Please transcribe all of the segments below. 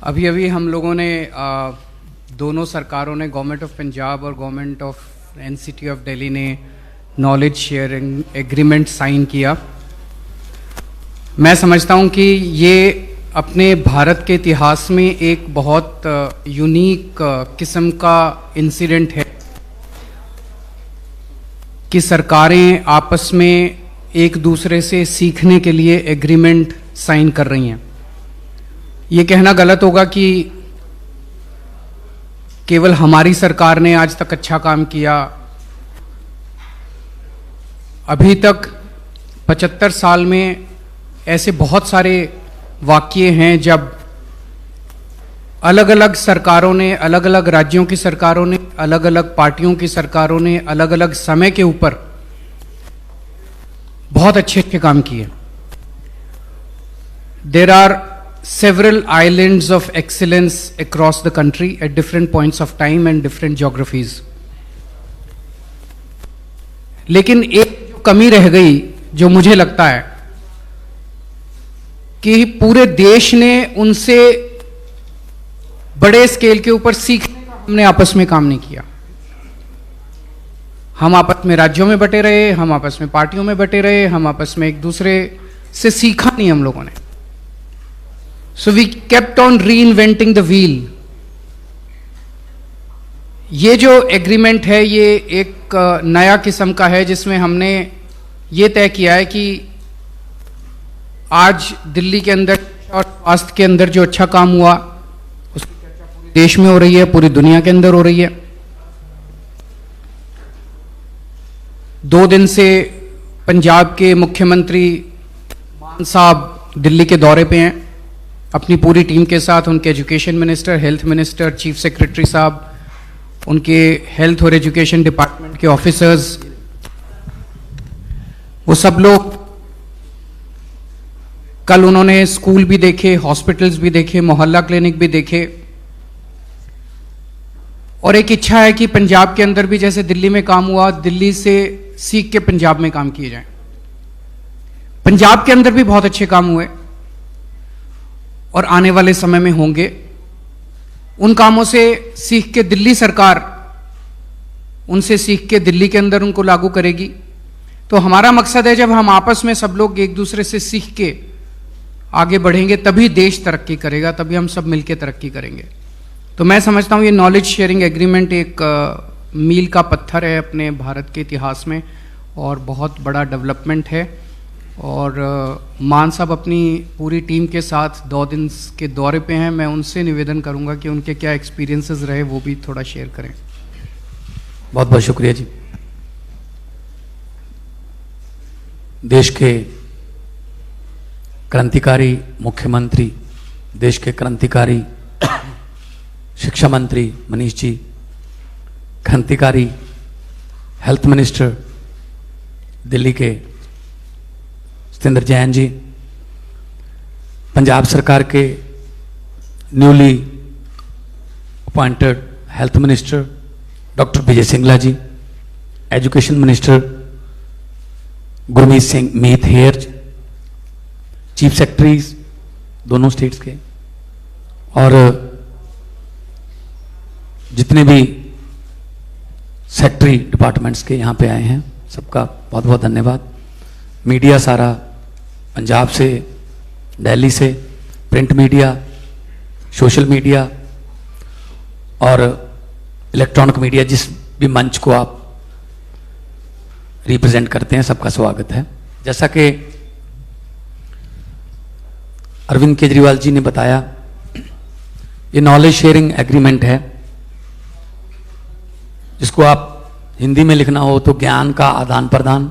अभी अभी हम लोगों ने दोनों सरकारों ने, गवर्नमेंट ऑफ पंजाब और government of NCT of Delhi ने नॉलेज शेयरिंग एग्रीमेंट साइन किया। मैं समझता हूं कि ये अपने भारत के इतिहास में एक बहुत यूनिक किस्म का इंसिडेंट है कि सरकारें आपस में एक दूसरे से सीखने के लिए एग्रीमेंट साइन कर रही हैं। ये कहना गलत होगा कि केवल हमारी सरकार ने आज तक अच्छा काम किया। अभी तक 75 साल में ऐसे बहुत सारे वाक़ये हैं जब अलग अलग सरकारों ने, अलग अलग राज्यों की सरकारों ने, अलग अलग पार्टियों की सरकारों ने अलग अलग समय के ऊपर बहुत अच्छे अच्छे काम किए। There are several islands of excellence across the country at different points of time and different geographies. लेकिन एक जो कमी रह गई, जो मुझे लगता है कि पूरे देश ने उनसे बड़े स्केल के ऊपर सीखने का हमने आपस में काम नहीं किया। हम आपस में राज्यों में बटे रहे, हम आपस में पार्टियों में बटे रहे, हम आपस में एक दूसरे से सीखा नहीं हम लोगों ने। So we kept on reinventing the wheel. ये जो एग्रीमेंट है ये एक नया किस्म का है जिसमें हमने ये तय किया है कि आज दिल्ली के अंदर और स्वास्थ्य के अंदर जो अच्छा काम हुआ उसकी चर्चा पूरे देश में हो रही है, पूरी दुनिया के अंदर हो रही है। 2 दिन से पंजाब के मुख्यमंत्री मान साहब दिल्ली के दौरे पे हैं अपनी पूरी टीम के साथ। उनके education minister, health minister, chief secretary साहब, उनके हेल्थ और एजुकेशन डिपार्टमेंट के ऑफिसर्स, वो सब लोग कल उन्होंने स्कूल भी देखे, हॉस्पिटल्स भी देखे, मोहल्ला क्लिनिक भी देखे। और एक इच्छा है कि पंजाब के अंदर भी जैसे दिल्ली में काम हुआ, दिल्ली से सीख के पंजाब में काम किए जाएं। पंजाब के अंदर भी बहुत अच्छे काम हुए और आने वाले समय में होंगे। उन कामों से सीख के दिल्ली सरकार उनसे सीख के दिल्ली के अंदर उनको लागू करेगी। तो हमारा मकसद है जब हम आपस में सब लोग एक दूसरे से सीख के आगे बढ़ेंगे तभी देश तरक्की करेगा, तभी हम सब मिलकर तरक्की करेंगे। तो मैं समझता हूं ये नॉलेज शेयरिंग एग्रीमेंट एक मील का पत्थर है अपने भारत के इतिहास में और बहुत बड़ा डेवलपमेंट है। और मान साहब अपनी पूरी टीम के साथ 2 दिन के दौरे पे हैं। मैं उनसे निवेदन करूंगा कि उनके क्या एक्सपीरियंसेस रहे वो भी थोड़ा शेयर करें। बहुत बहुत शुक्रिया जी। देश के क्रांतिकारी मुख्यमंत्री, देश के क्रांतिकारी शिक्षा मंत्री मनीष जी, क्रांतिकारी हेल्थ मिनिस्टर दिल्ली के सतेंद्र जैन जी, पंजाब सरकार के newly appointed health minister doctor Vijay Singla ji, education minister Gurmeet Singh Meet Hayer, chief secretaries दोनों स्टेट्स के, और जितने भी सेक्रेटरी डिपार्टमेंट्स के यहाँ पे आए हैं सबका बहुत बहुत धन्यवाद। मीडिया सारा, पंजाब से, दिल्ली से, प्रिंट मीडिया, सोशल मीडिया और इलेक्ट्रॉनिक मीडिया, जिस भी मंच को आप रिप्रेजेंट करते हैं, सबका स्वागत है। जैसा कि अरविंद केजरीवाल जी ने बताया, ये नॉलेज शेयरिंग एग्रीमेंट है जिसको आप हिंदी में लिखना हो तो ज्ञान का आदान प्रदान,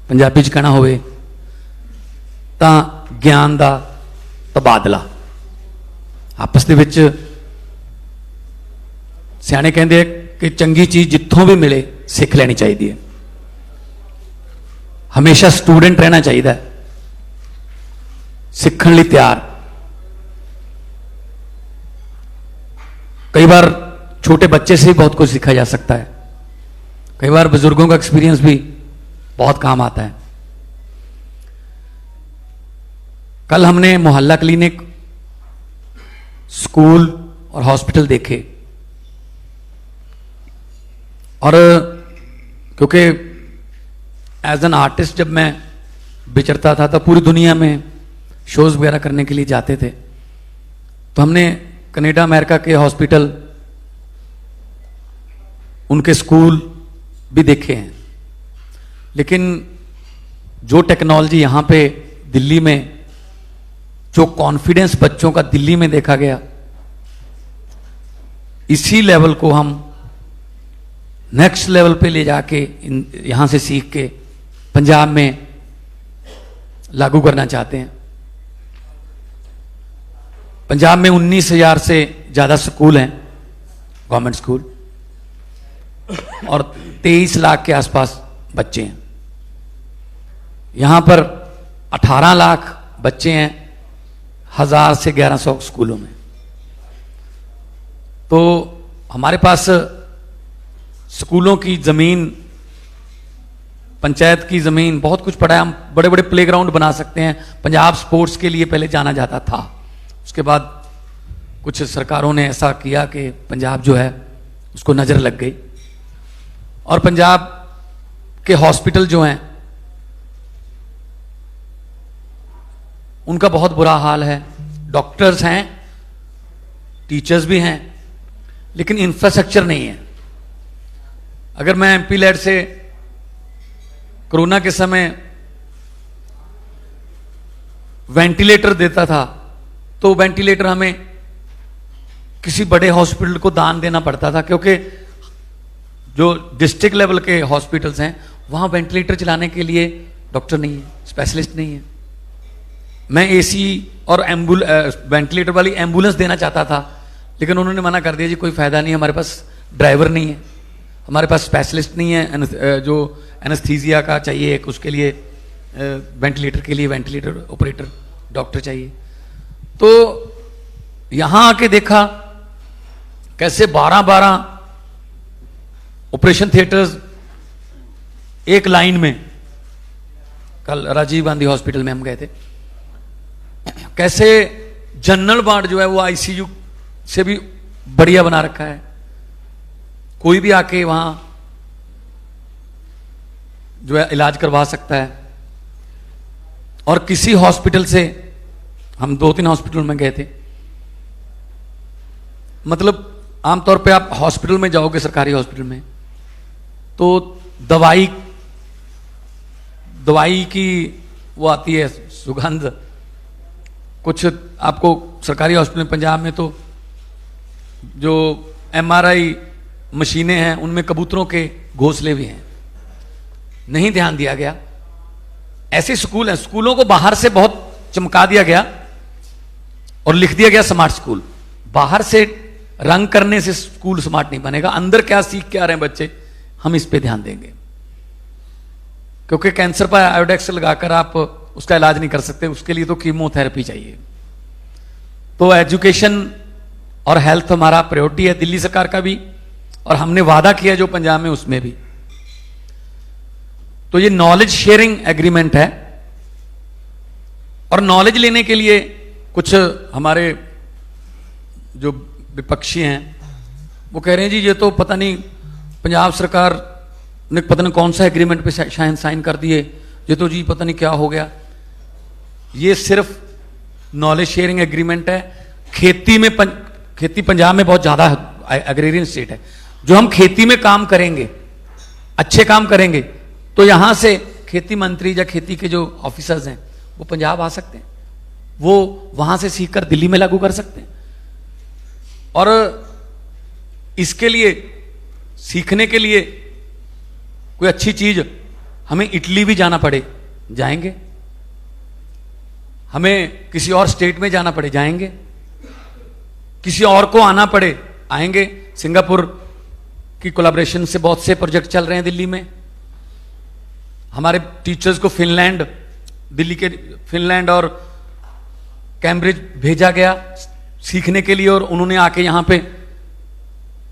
पंजाबी च कहना होवे तां ज्ञान दा तबादला। आपस दे विच सियाणे कहंदे कि चंगी चीज जित्थों भी मिले सीख लेनी चाहिए है। हमेशा स्टूडेंट रहना चाहिए, सीखण लई तैयार। कई बार छोटे बच्चे से भी बहुत कुछ सीखा जा सकता है, कई बार बुजुर्गों का एक्सपीरियंस भी बहुत काम आता है। कल हमने मोहल्ला क्लिनिक स्कूल और हॉस्पिटल देखे, और क्योंकि एज एन आर्टिस्ट जब मैं विचरता था तो पूरी दुनिया में शोज वगैरह करने के लिए जाते थे, तो हमने कनाडा अमेरिका के हॉस्पिटल, उनके स्कूल भी देखे हैं। लेकिन जो टेक्नोलॉजी यहाँ पे दिल्ली में, जो कॉन्फिडेंस बच्चों का दिल्ली में देखा गया, इसी लेवल को हम नेक्स्ट लेवल पे ले जाके यहां से सीख के पंजाब में लागू करना चाहते हैं। पंजाब में 19,000 से ज्यादा स्कूल हैं, गवर्नमेंट स्कूल, और 23 लाख के आसपास बच्चे हैं। यहां पर 18 लाख बच्चे हैं 1000 से 1100 स्कूलों में। तो हमारे पास स्कूलों की जमीन, पंचायत की जमीन, बहुत कुछ पड़ा है। हम बड़े बड़े प्लेग्राउंड बना सकते हैं। पंजाब स्पोर्ट्स के लिए पहले जाना जाता था, उसके बाद कुछ सरकारों ने ऐसा किया कि पंजाब जो है उसको नजर लग गई, और पंजाब के हॉस्पिटल जो हैं उनका बहुत बुरा हाल है। डॉक्टर्स हैं, टीचर्स भी हैं, लेकिन इंफ्रास्ट्रक्चर नहीं है। अगर मैं एमपी लैड से कोरोना के समय वेंटिलेटर देता था, तो वेंटिलेटर हमें किसी बड़े हॉस्पिटल को दान देना पड़ता था, क्योंकि जो डिस्ट्रिक्ट लेवल के हॉस्पिटल्स हैं वहां वेंटिलेटर चलाने के लिए डॉक्टर नहीं है, स्पेशलिस्ट नहीं है। मैं एसी और वेंटिलेटर वाली एम्बुलेंस देना चाहता था, लेकिन उन्होंने मना कर दिया, जी कोई फायदा नहीं, हमारे पास ड्राइवर नहीं है, हमारे पास स्पेशलिस्ट नहीं है, जो एनेस्थीसिया का चाहिए एक, उसके लिए वेंटिलेटर के लिए वेंटिलेटर ऑपरेटर डॉक्टर चाहिए। तो यहां आके देखा कैसे 12-12 ऑपरेशन थिएटर्स एक लाइन में। कल राजीव गांधी हॉस्पिटल में हम गए थे, कैसे जनरल वार्ड जो है वो आईसीयू से भी बढ़िया बना रखा है। कोई भी आके वहां जो है इलाज करवा सकता है। और किसी हॉस्पिटल से, हम 2-3 हॉस्पिटल में गए थे, मतलब आमतौर पे आप हॉस्पिटल में जाओगे, सरकारी हॉस्पिटल में, तो दवाई की वो आती है सुगंध। कुछ आपको सरकारी हॉस्पिटल में पंजाब में तो जो एमआरआई मशीनें हैं उनमें कबूतरों के घोंसले भी हैं, नहीं ध्यान दिया गया। ऐसे स्कूल हैं, स्कूलों को बाहर से बहुत चमका दिया गया और लिख दिया गया स्मार्ट स्कूल। बाहर से रंग करने से स्कूल स्मार्ट नहीं बनेगा, अंदर क्या सीख के आ रहे हैं बच्चे, हम इस पे ध्यान देंगे। क्योंकि कैंसर पर आयोडेक्स लगाकर आप उसका इलाज नहीं कर सकते, उसके लिए तो कीमोथेरेपी चाहिए। तो एजुकेशन और हेल्थ हमारा प्रायोरिटी है, दिल्ली सरकार का भी, और हमने वादा किया जो पंजाब में उसमें भी। तो ये नॉलेज शेयरिंग एग्रीमेंट है, और नॉलेज लेने के लिए कुछ हमारे जो विपक्षी हैं वो कह रहे हैं, जी ये तो पता नहीं पंजाब सरकार ने पता नहीं कौन सा एग्रीमेंट पे शायद साइन कर दिए, ये तो जी पता नहीं क्या हो गया। ये सिर्फ नॉलेज शेयरिंग एग्रीमेंट है। खेती पंजाब में बहुत ज्यादा एग्रेरियन स्टेट है। जो हम खेती में काम करेंगे, अच्छे काम करेंगे, तो यहां से खेती मंत्री या खेती के जो ऑफिसर्स हैं वो पंजाब आ सकते हैं, वो वहां से सीखकर दिल्ली में लागू कर सकते हैं। और इसके लिए, सीखने के लिए कोई अच्छी चीज, हमें इटली भी जाना पड़े जाएंगे, हमें किसी और स्टेट में जाना पड़े जाएंगे, किसी और को आना पड़े आएंगे। सिंगापुर की कोलैबोरेशन से बहुत से प्रोजेक्ट चल रहे हैं दिल्ली में। हमारे टीचर्स को फिनलैंड, दिल्ली के फिनलैंड और कैम्ब्रिज भेजा गया सीखने के लिए, और उन्होंने आके यहां पे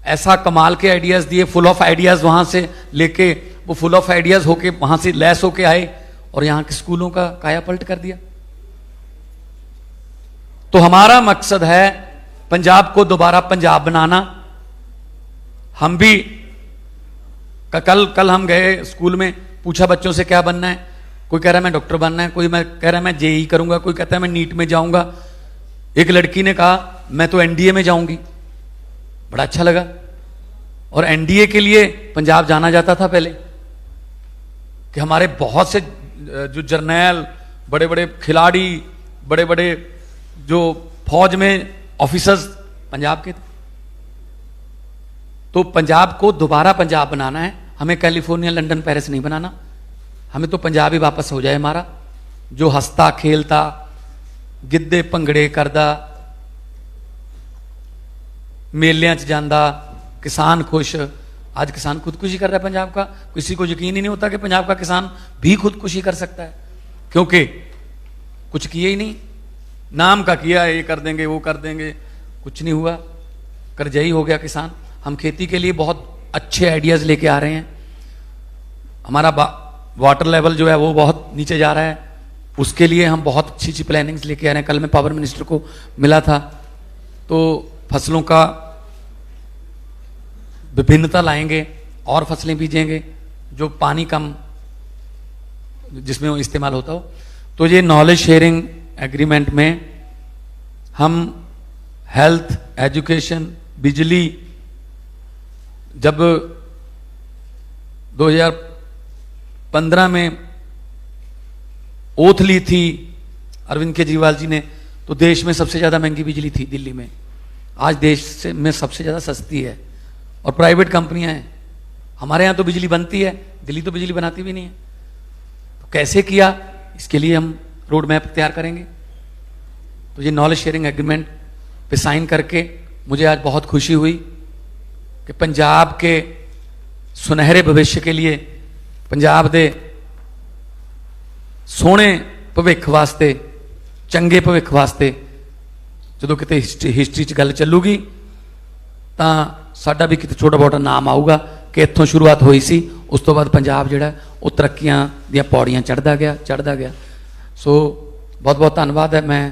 ऐसा कमाल के आइडियाज दिए, फुल ऑफ आइडियाज, वहां से लेके वो फुल ऑफ आइडियाज होके वहां से लैस होके आए और यहां के स्कूलों का कायापलट कर दिया। तो हमारा मकसद है पंजाब को दोबारा पंजाब बनाना। हम भी कल हम गए स्कूल में, पूछा बच्चों से क्या बनना है, कोई कह रहा है मैं डॉक्टर बनना है, कोई मैं कह रहा है मैं जेई करूंगा, कोई कहता है मैं नीट में जाऊंगा। एक लड़की ने कहा मैं तो एनडीए में जाऊंगी। बड़ा अच्छा लगा। और एनडीए के लिए पंजाब जाना जाता था पहले, कि हमारे बहुत से जो जर्नैल, बड़े बड़े खिलाड़ी, बड़े बड़े जो फौज में ऑफिसर्स पंजाब के थे। तो पंजाब को दोबारा पंजाब बनाना है। हमें कैलिफोर्निया, लंदन, पेरिस नहीं बनाना। हमें तो पंजाब ही वापस हो जाए हमारा, जो हंसता खेलता, गिद्धे भंगड़े करदा, मेलियां च जांदा, किसान खुश। आज किसान खुदकुशी कर रहा है पंजाब का। किसी को यकीन ही नहीं होता कि पंजाब का किसान भी खुदकुशी कर सकता है, क्योंकि कुछ किए ही नहीं। नाम का किया, ये कर देंगे वो कर देंगे, कुछ नहीं हुआ। करजई हो गया किसान। हम खेती के लिए बहुत अच्छे आइडियाज लेके आ रहे हैं। हमारा वाटर लेवल जो है वो बहुत नीचे जा रहा है, उसके लिए हम बहुत अच्छी अच्छी प्लानिंग्स लेके आ रहे हैं। कल मैं पावर मिनिस्टर को मिला था, तो फसलों का विभिन्नता लाएंगे और फसलें बीजेंगे जो पानी कम जिसमें वो इस्तेमाल होता हो। तो ये नॉलेज शेयरिंग एग्रीमेंट में हम हेल्थ, एजुकेशन, बिजली, जब 2015 में ओथ ली थी अरविंद केजरीवाल जी ने, तो देश में सबसे ज्यादा महंगी बिजली थी दिल्ली में। आज देश में सबसे ज्यादा सस्ती है, और प्राइवेट कंपनियां हैं। हमारे यहां तो बिजली बनती है, दिल्ली तो बिजली बनाती भी नहीं है। तो कैसे किया, इसके लिए हम रोड मैप तैयार करेंगे। तो ये नॉलेज शेयरिंग एग्रीमेंट पे साइन करके मुझे आज बहुत खुशी हुई कि पंजाब के सुनहरे भविष्य के लिए, पंजाब दे सोहने भविख वास्ते, चंगे भविख वास्ते जो किते हिस्टरी च गल चलूगी तो साडा भी किते छोटा मोटा नाम आऊगा कि इत्थों शुरुआत हुई सी, उस तो बाद पंजाब जिहड़ा वो तरक्कियां दी पौड़ियां चढ़दा गया। सो बहुत बहुत धन्यवाद है। मैं